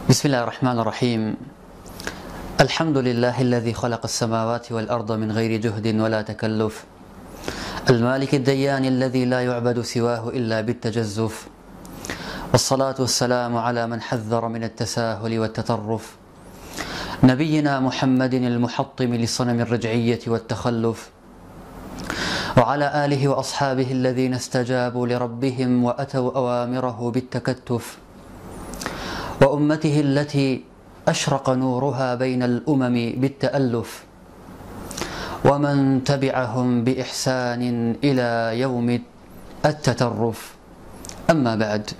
بسم الله الرحمن الرحيم. الحمد لله الذي خلق السماوات والأرض من غير جهد ولا تكلف، المالك الديان الذي لا يعبد سواه إلا بالتجزف، والصلاة والسلام على من حذر من التساهل والتطرف، نبينا محمد المحطم لصنم الرجعية والتخلف، وعلى آله وأصحابه الذين استجابوا لربهم وأتوا أوامره بالتكتف، وأمته التي أشرق نورها بين الأمم بالتألف، ومن تبعهم بإحسان إلى يوم التترف. أما بعد،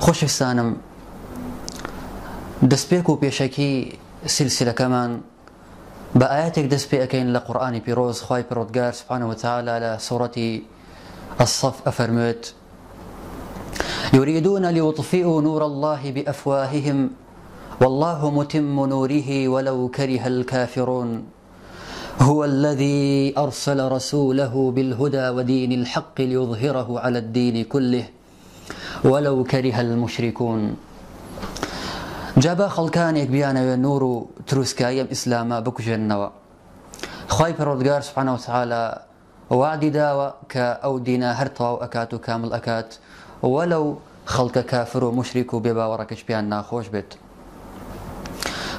خۆشەویستانم، دەستپێک و پێشەکی سلسلەکەمان بە ئاەتێک دەست پێ ئەەکەین لە قورئانی پیرۆز. خوای پەروەردگار سوبحانەهو وتەعالا لە سوورەتی الصەف ئەفەرموێت: يريدون ليطفئوا نور الله بأفواههم والله متم نوره ولو كره الكافرون هو الذي أرسل رسوله بالهدى ودين الحق ليظهره على الدين كله ولو كره المشركون. جابا خەڵکانێک بیانەوێ نور و تروسکاییەم ئیسلامە بکوژێننەوە. خوای پەروەردگار سوبحانەهو وتەعالا وعدی داوە کە ئەو دینە هەر تەواو ئەکات و کامل ئەکات، وەلەو خەڵکە کافر و مشریک و بێباوەڕەکەش پیان ناخۆش بێت.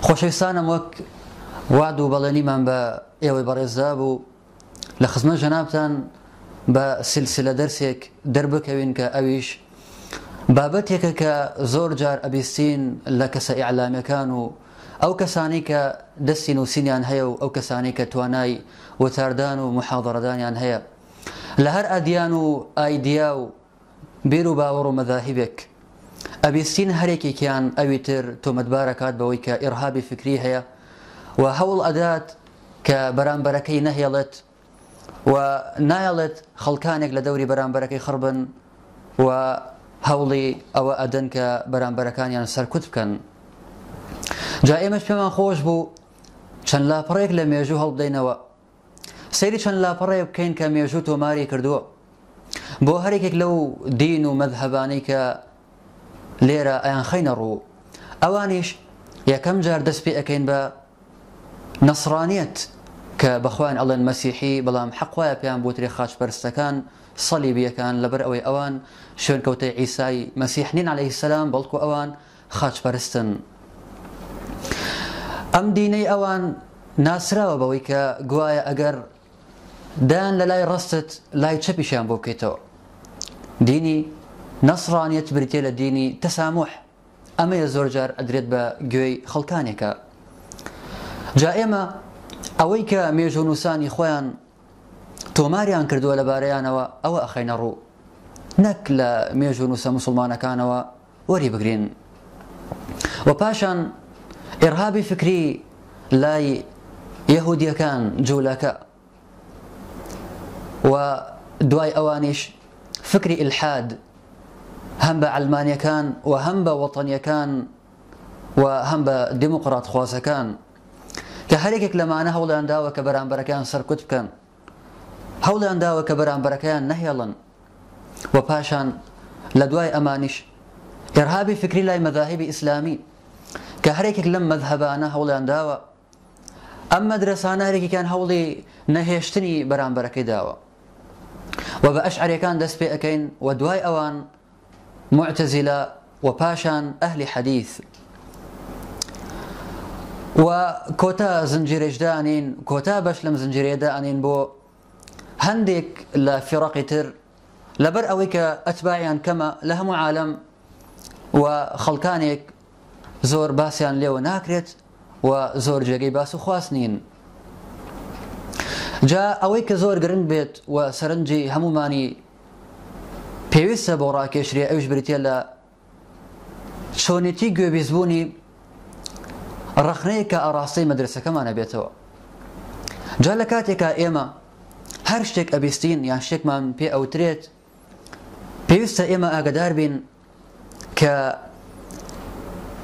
خۆشەویستانم، وەک وعد و بەڵێنیمان بە ئێوەی بەڕێزدا بوو، لە خزمەت جەنابتان بە سلسلە دەرسێک دەربکەوین کە ئەویش بابەتێکە کە زۆر جار ئەبیستین لە کەسە ئیعلامیەکان و ئەو کەسانی کە دەستی نووسینیان هەیە و ئەو کەسانی کە توانای وتاردان و محاضەڕەدانیان هەیە لە هەر ئەدیان و ئایدیا و بیر و باوەڕ و مەذاهیبێک، ئەبیستین هەرێکێکیان ئەوی تر تۆمەتبارەکات بەوەی کە ئیرهابی فکری هەیە و هەوڵ ئەدات کە بەرامبەرەکەی نەهێڵێت و نایەڵێت خەڵکانێک لە دەوری بەرامبەرەکەی خڕبن و هەوڵی ئەوە ئەدەن کە بەرامبەرەکانیان سەرکوت بکەن. جا ئێمەش پێمان خۆش بوو چەند لاپەڕێک لە مێژوو هەڵبدەینەوە، سەیری چەند لاپەڕێ بکەین کە مێژوو تۆماری کردووە بۆ هەرێکێک لەو دین و مەذهبانەی کە لێرە ئەیان خەینە ڕوو. ئەوانیش یەکەم جار دەست پێ ئەەکەین بە نەسڕانیەت کە بەخوایان ئەڵێن مەسیحی، بەڵام حەق وایە پێیان بوترێ خاچپەرستەکان سەلیبیەکان، لەبەر ئەوەی ئەوان شوێنکەوتەی عیسای مەسیح نین عەلەیهی سەلام، بەڵکو ئەوان خاچپەرستن. ئەم دینەی ئەوان ناسراوە بەوەی کە گوایە ئەگەر دایان لە لای ڕەستت لای چەپیشیان بۆ بکەیتەوە. دینی نەسڕانیەت بریتێ لە دینی تەساموح، ئەمەیە زۆر جار ئەدرێت بە گوێی خەڵکانێکە. جا ئێمە ئەوەی کە مێژوو نووسانی خۆیان تۆماریان کردووە لەبارەیانەوە ئەوە ئەخەینە ڕوو، نەک لە مێژوو نووسە موسڵمانەکانەوە وەری بگرین. و پاشان ئیرهابی فکری لای یەهودیەکان جوولەکە، و دوای ئەوانیش فکری ئیلحاد هەم بە عەلمانیەکان و هەم بە وەتەنیەکان و هەم بە دیموقڕات خوازەکان کە هەرێکێک لەمانە هەوڵیان داوە کە بەرامبەرەکەیان سەرکوت بکەن، هەوڵیان داوە کە بەرامبەرەکەیان نەهێڵن. و پاشان لە دوای ئەمانیش ئیرهابی فکری لای مەذاهیبی ئیسلامی کە هەرێکێک لەم مەذهبانە هەوڵیان داوە ئەم مەدرەسانە هەرێکێکیان هەوڵی نەهێشتنی بەرامبەرەکەی داوە، و بە ئەشعەریەکان دەست پێ ئەەکەین، و دوای ئەوان معتەزیلە، و پاشان ئەهلی حەدیث، و کۆتا زنجیرەش دانین، کۆتا بەش لەم زنجیرەیەدا ئەنین بۆ هەندێک لە فیڕەقی تر، لەبەر ئەوەی کە ئەتباعیان کەمە لە هەموو عالەم و خەڵکانێک زۆر باسییان لێوە ناکرێت و زۆر جێگەی باس و خواست نین. جا ئەوەی کە زۆر گرنگ بێت و سەرنجی هەمومانی پێویستە بۆ ڕاکێشرێ، ئەوش بریتێ لە چۆنێتی گوێبیزبوونی ڕەخنەیە کە ئاڕاستەی مەدرسەکەمانە بێتەوە. جا لە کاتێکە ئێمە هەر شتێک ئەبیستین یان شتێکمان پێ ئەوترێت، پێویستە ئێمە ئاگادار بین کە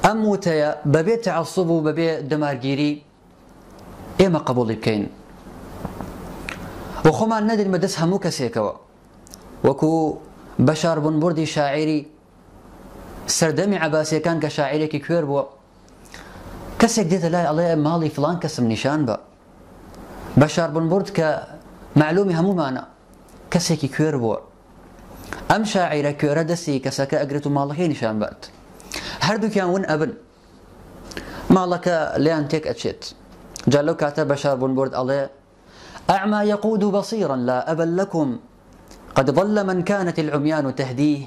ئەم وتەیە بەبێ تەعەسسوب و بەبێ دەمارگیری ئێمە قبوڵی بکەین و خۆمان نەدەین بە دەست هەموو کەسێکەوە، وەکو بەشار بوونبوردی شاعیری سەردەمی عەباسیەکان کە شاعیرێکی کوێر بووە، کەسێک دێتە لای ئەڵێ ماڵی فڵان کەسم نیشان بە. بەشار بن بورد کە معلومی هەمومانە کەسێکی کوێر بووە، ئەم شاعیرە کوێرە دەستی کەسەکە ئەگرێت و ماڵەکەی نیشان بات. هەردووکیان ون ئەبن، ماڵەکە لیان تێک ئەچێت. جا لەو کاتە بەشار بن بورد ئەڵێ أعمى يقود بصيرا لا أبا لكم قد ضل من كانت العميان تهديه.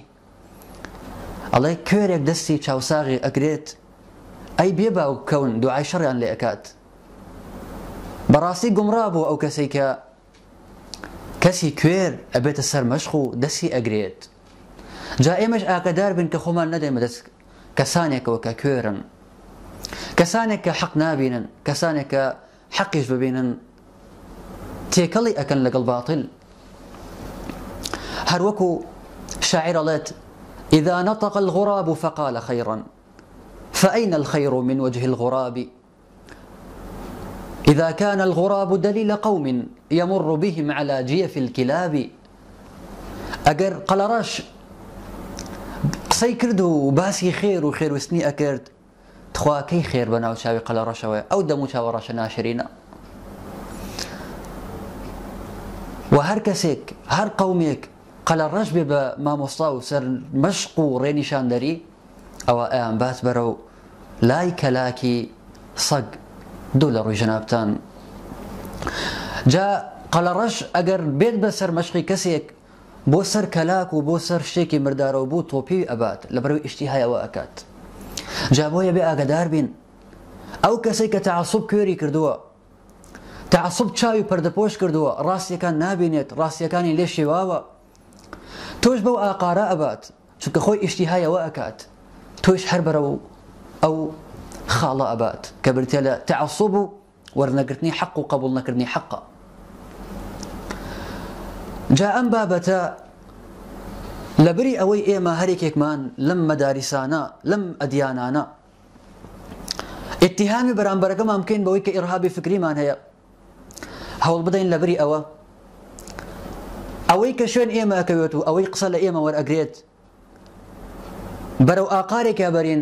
الله كوريك دستي چاوساغي أكريت أي بيبا أو كون دعاء شرعا لأكات براسي قمرابو أو كسيكا كسي كوير أبيت السر مشخو دسي أكريت جاء مش آكدار بن كخمان ندم دس كسانك وككويرا كسانك حق نابينا كسانك حقش ببينا تيكلي أكن لك الباطل. هروكو شاعر لات إذا نطق الغراب فقال خيرا فأين الخير من وجه الغراب؟ إذا كان الغراب دليل قوم يمر بهم على جيف الكلاب. أجر قلراش قصي كردو باسي خير وخير وسني أكرد تخوا كي خير بناو شاوي قلراشوي أو دمو شاوراش ناشرين. وهر كسيك هر قوميك قال الرجب بما مصاو سر مشقو ريني شاندري او ان بات برو لايك لاكي صق دولار جنابتان. جاء قال الرج اگر بيت بسر مشقي كسيك بو سر كلاك وبو سر شيكي مردارو بو توبي ابات لبرو اشتهايا واكات. جابو يبي اقدار بين او كسيك تعصب كوري كردوا تعصب چاوی پردەپۆش کردووە ڕاستیەکان نابینێت ڕاستیەکانی لێ شێواوە تۆش بەو ئاقارە ئەبات چونکە خۆی ئیشتیهایەوە ئەکات تۆش هەر بەرەو ئەو خاڵە ئەبات کە بریتە لە تعصب و وەرنەگرتنی حەق و قبوڵ نەکردنی حەقە. جا ئەم بابەتە لەبری ئەوەی ئێمە هەرێکێکمان لەم مەداریسانە لەم ئەدیانانە ئیتیهامی بەرامبەرەکەمان بکەین بەوەی کە ئیرهابی فکریمان هەیە هەوڵ بدەین لەبری ئەوەی کە شوێن ئێمە ئەکەوێت و ئەوەی قسە لە ئێمە وەرئەگرێت بەرەو ئاقارێکە بەرین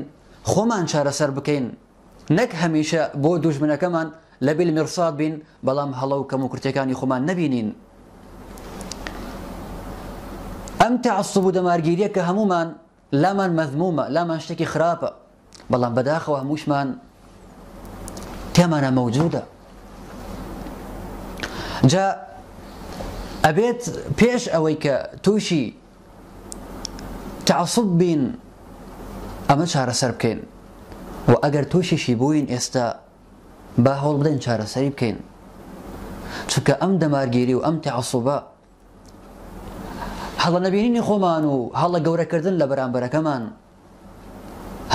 خۆمان چارەسەر بکەین نەک هەمیشە بۆ دوژمنەکەمان لە بیل میرساد بین بەڵام هەڵە و کەم و کورتەکانی خۆمان نەبینین. ئەم تەعەسسوب و دەمارگیریە کە هەمومان لامان مەذمومە لامان شتێکی خراپە بەڵام بەداخەوە هەمووشمان تێمانە مەوجودە. جا ئەبێت پێش ئەوەی کە تووشی تعەسسوب بین ئەمە چارەسەر بکەین و ئەگەر تووشیشی بووین ئێستا با هەوڵ بدەین چارەسەری بکەین چونکە ئەم دەمارگیری و ئەم تعەسسوبە هەڵە نەبینینی خۆمان و هەڵە گەورەکردن لە بەرامبەرەکەمان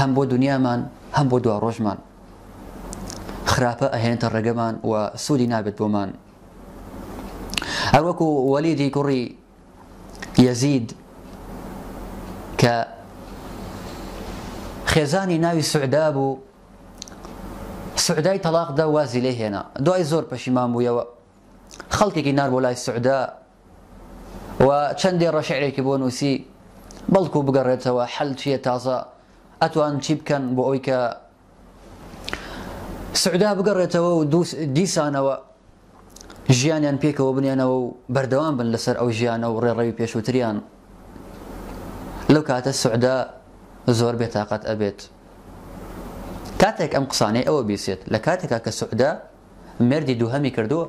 هەم بۆ دنیامان هەم بۆ دوا ڕۆژمان خراپە ئەهێنێتە ڕێگەمان و سوودی نابێت بۆمان. هەروەکو وەلیدی کوڕی یەزید کە خێزانی ناوی سوعدا بوو سوعدای تەلاقدا وازی لێ هێنا دوای زۆر پەشیمان بوویەوە خەڵکێکی نار بۆ لای سوعدا و چەندێ ڕەشعرێکی بۆ نووسی بەڵکو بگەڕێتەوە حەل چیە تازە ئەتوان چی بکەن بۆ ئەوەی کە سوعدا بگەڕێتەوە و دیسانەوە ژیانیان پێکەوە بنێنەوە و بەردەوام بن لەسەر ئەو ژیانە و ڕێڕەوی پێشووتریان. لەو کاتە سوعدا زۆر بێتاقەت ئەبێت کاتێک ئەم قسانەی ئەوە بیسێت لە کاتێکا کە سوعدا مردی دووهەمی کردووە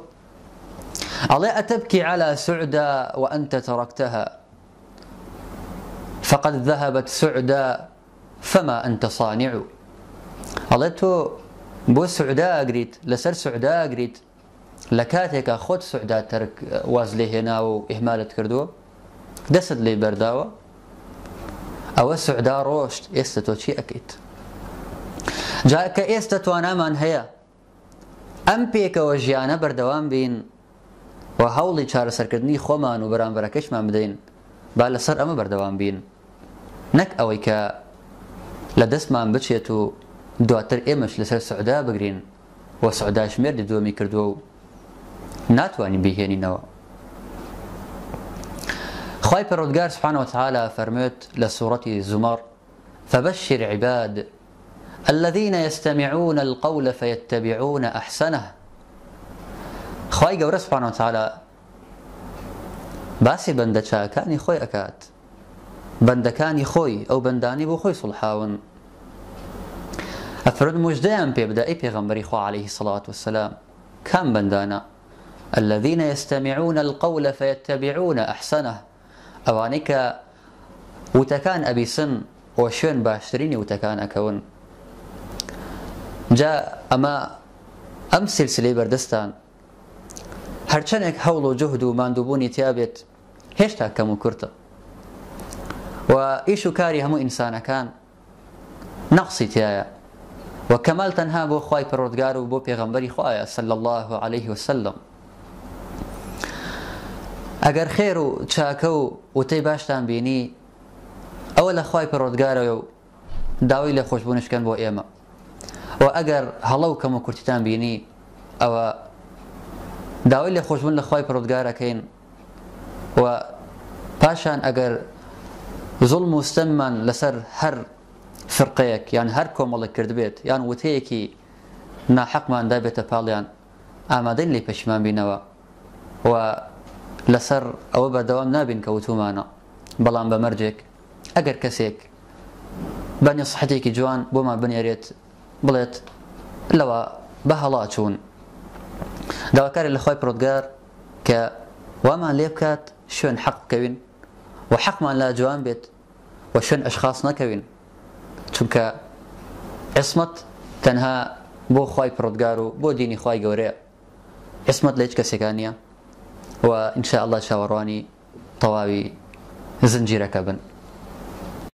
ئەڵێ ئەتەبکی على سوعدا وأنت تركتها فقد ذهبت سوعدا فما أنت صانع. ئەڵێ تۆ بۆ سوعدا ئەگریت لەسەر سوعدا ئەگریت لە کاتێکە خۆت سوعدا تەرک واز لێ هێناوە و ئیهمالت کردووە دەست لێ بەرداوە ئەوە سوعدا ڕۆشت ئێستا تۆ چی ئەکەیت؟ جا کە ئێستا توانامان هەیە ئەم پێکەوە ژیانە بەردەوام بین و هەوڵی چارەسەرکردنی خۆمان و بەرامبەرەکەشمان بدەین با لەسەر ئەمە بەردەوام بین نەک ئەوەی کە لە دەستمان بچێت و دواتر ئێمەش لەسەر سوعدا بگرین و سوعداش مێردی دووەمی کردووە و ناتوانین بیهێنینەوە. خوای پەروەردگار سبحانه وتعالى فەرموێت لە سوورەتی زومەر فبشر عباد الذين يستمعون القول فيتبعون أحسنه. خواهی گەورە سبحانه وتعالى باسی بەندە چاکانی خۆی ئەکات، بەندەکانی خۆی ئەو بەندانی بۆ خۆی سڵحاون. ئەفرد موژدەیان پێ بدە ئەی پێغەمبەری خوا عليه الصلاة والسلام، کام بەندانە؟ الذين يستمعون القول فيتبعون أحسنه، ئەوانەی کە وتەکان ئەبیسن و شوێن باشترینی وتەکان ئەکەون. جا ئەم سلسلەی بەردەستان هەرچەندێک هەوڵ و جوهد و ماندووبوونی تیا بێت هێشتا کەم و کورتە، و ئیش و کاری هەموو ئینسانەکان نەقسی تایە، و کەمال تەنها بۆ خوای پەروەردگار و بۆ پێغەمبەری خوایە صلی الله عليه وسلم. ئەگەر خێر و چاکە و وتەی باشتان بینی ئەوە لە خوای پەروەردگارەوە و داوای لە خۆشبوونشکەن بۆ ئێمە، و ئەگەر هەڵە و کەم و کورتیتان بینی ئەوە داوای لە خۆشبوون لە خوای پەروەردگارەکەین، و پاشان ئەگەر زوڵم و ستەممان لەسەر هەر فرقەیەک یان هەر کۆمەڵێک کرد بێت یان وتەیەکی ناحەقمان دابێتە پاڵیان، ئامادەین لێ پەشیمان بینەوە و لەسەر ئەوە بەردەوام نابین کە وتومانە. بەڵام بەمەرجێک ئەگەر کەسێک بە نسحەتێکی جوان بۆمان بنێرێت بڵێت لەوە بە هەڵا چوون، داواکارێک لە خوای پەروەردگار کە وامان لێ بکات شوێن حەق بکەوین و حەقمان لا جوان بێت و شوێن ئەشخاص نەکەوین، چونکە عیسمەت تەنها بۆ خوای پەروەردگار و بۆ دینی خوای گەورەیە، عیسمەت لە هیچ کەسێکان نییە، و ئینشاء الله چاوەڕوانی تەواوی زنجیرەکە بن.